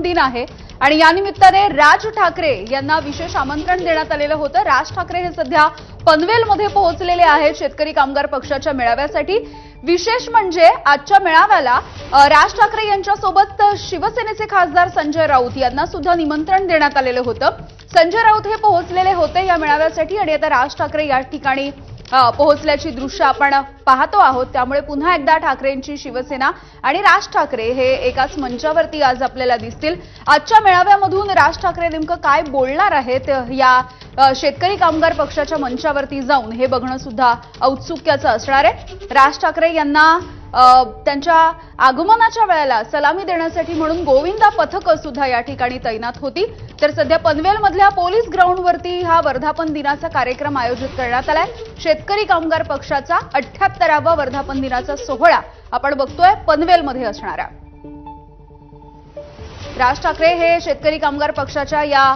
दिन आहे आणि या निमित्ताने राज ठाकरे यांना विशेष आमंत्रण देण्यात आलेलं होतं। राज ठाकरे हे सध्या पनवेलमध्ये पोहोचलेले आहेत शेतकरी कामगार पक्षाच्या मेळाव्यासाठी। विशेष म्हणजे आजच्या मेळाव्याला राज ठाकरे यांच्यासोबत शिवसेनेचे खासदार संजय राऊत यांना सुद्धा निमंत्रण देण्यात आलेलं होतं। संजय राऊत हे पोहोचलेले होते या मेळाव्यासाठी आणि आता राज ठाकरे या ठिकाणी पोहोचल्याची दृश्य आपण पाहतो आहोत। त्यामुळे पुन्हा एकदा ठाकरेंची शिवसेना आणि राज ठाकरे हे एकाच मंचावरती आज आपल्याला दिसतील। आजच्या मेळाव्यामधून राज ठाकरे नेमकं काय बोलणार आहेत या शेतकरी कामगार पक्षाच्या मंचावरती जाऊन हे बघणं सुद्धा औत्सुक्याचं असणार आहे। राज ठाकरे यांना त्यांच्या आगमनाच्या वेळेला सलामी देण्यासाठी म्हणून गोविंदा पथकं सुद्धा या ठिकाणी तैनात होती। तर सध्या पनवेलमधल्या पोलीस ग्राउंडवरती हा वर्धापन दिनाचा कार्यक्रम आयोजित करण्यात आलाय। शेतकरी कामगार पक्षाचा 78वा वर्धापन दिनाचा सोहळा आपण बघतोय पनवेलमध्ये असणारा। राज ठाकरे हे शेतकरी कामगार पक्षाच्या या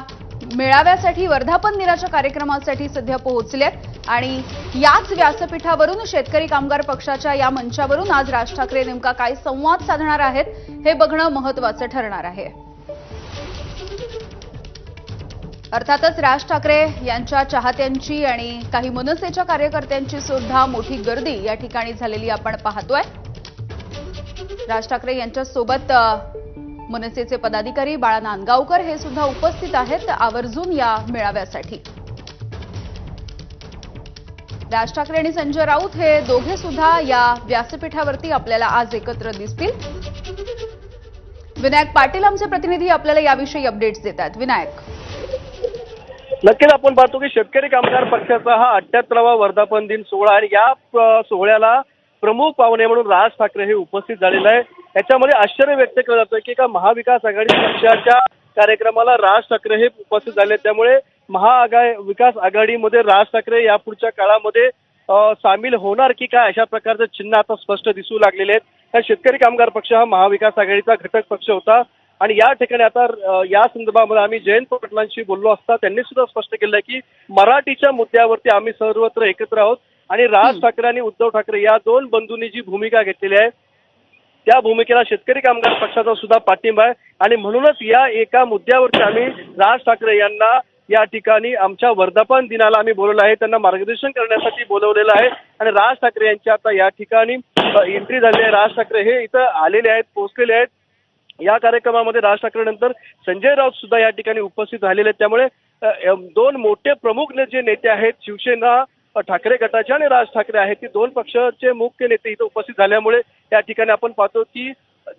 मेळाव्यासाठी वर्धापन दिनाच्या कार्यक्रमासाठी सध्या पोहोचलेत आणि याच व्यासपीठावरून शेतकरी कामगार पक्षाच्या या मंचावरून आज राज ठाकरे नेमका काय संवाद साधणार आहेत हे बघणं महत्त्वाचं ठरणार आहे। अर्थातच राज ठाकरे यांच्या चाहत्यांची आणि काही मनसेच्या कार्यकर्त्यांची सुद्धा मोठी गर्दी या ठिकाणी झालेली आपण पाहतोय। राज ठाकरे यांच्या सोबत मनसेचे पदाधिकारी बाळा नांदगावकर हे सुद्धा उपस्थित आहेत आवर्जून या मेळाव्यासाठी। राज ठाकरे आणि संजय राऊत हे दोघे सुद्धा या व्यासपीठावरती आपल्याला आज एकत्र दिसतील। विनायक पाटील आमचे प्रतिनिधी आपल्याला याविषयी अपडेट्स देतात। विनायक, नक्कीच आपण पाहतो की शेतकरी कामगार पक्षाचा हा 78वा वर्धापन दिन सोहळा आणि या सोहळ्याला प्रमुख पाहुणे म्हणून राज ठाकरे हे उपस्थित झालेले आहे। याच्यामध्ये आश्चर्य व्यक्त केलं जातं की एका महाविकास आघाडी पक्षाच्या कार्यक्रमाला राज ठाकरे हे उपस्थित झाले, त्यामुळे महाविकास आघाडीमध्ये राज ठाकरे यापुढच्या काळामध्ये सामील होणार की काय अशा प्रकारचं चिन्ह आता स्पष्ट दिसू लागलेले आहेत। हा शेतकरी कामगार पक्ष हा महाविकास आघाडीचा घटक पक्ष होता आणि या ठिकाणी आता या संदर्भामध्ये आम्ही जयंत पाटलांशी बोललो असता त्यांनी सुद्धा स्पष्ट केलं की मराठीच्या मुद्द्यावरती आम्ही सर्वत्र एकत्र आहोत आणि राज ठाकरे आणि उद्धव ठाकरे या दोन बंधूंनी जी भूमिका घेतलेली आहे त्या भूमिकेला शेतकरी कामगार पक्षाचा सुद्धा पाठिंबा आहे आणि म्हणूनच या एका मुद्द्यावरती आम्ही राज ठाकरे यांना या ठिकाणी आमच्या वर्धापन दिनाला आम्ही बोलवलं आहे, त्यांना मार्गदर्शन करण्यासाठी बोलवलेलं आहे आणि राज ठाकरे यांची आता या ठिकाणी एंट्री झाली आहे। राज ठाकरे हे इथं आलेले आहेत, पोहोचलेले आहेत। या कार्यक्रमामध्ये राज ठाकरे नंतर संजय राऊत सुद्धा या ठिकाणी उपस्थित झालेले आहेत। त्यामुळे दोन मोठे प्रमुख जे नेते आहेत शिवसेना ठाकरे गटाचे आणि राज ठाकरे आहेत, ती दोन पक्षाचे मुख्य नेते इथं उपस्थित झाल्यामुळे या ठिकाणी आपण पाहतो की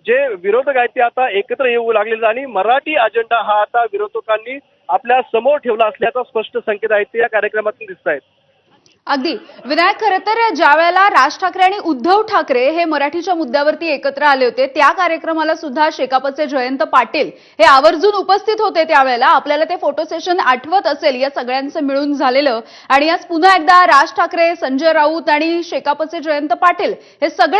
जे विरोधक आहेत ते आता एकत्र येऊ लागलेले आणि मराठी अजेंडा हा आता विरोधकांनी आपल्या समोर ठेवला असल्याचा स्पष्ट संकेत आहेत ते या कार्यक्रमातून दिसत आहेत। अगदी विनायक, खरं तर ज्या वेळेला राज ठाकरे आणि उद्धव ठाकरे हे मराठीच्या मुद्द्यावरती एकत्र आले होते त्या कार्यक्रमाला सुद्धा शेकापचे जयंत पाटील हे आवर्जून उपस्थित होते। त्यावेळेला आपल्याला ते फोटो सेशन आठवत असेल, या सगळ्यांचं मिळून झालेलं। आणि आज पुन्हा एकदा राज ठाकरे, संजय राऊत आणि शेकापचे जयंत पाटील हे सगळे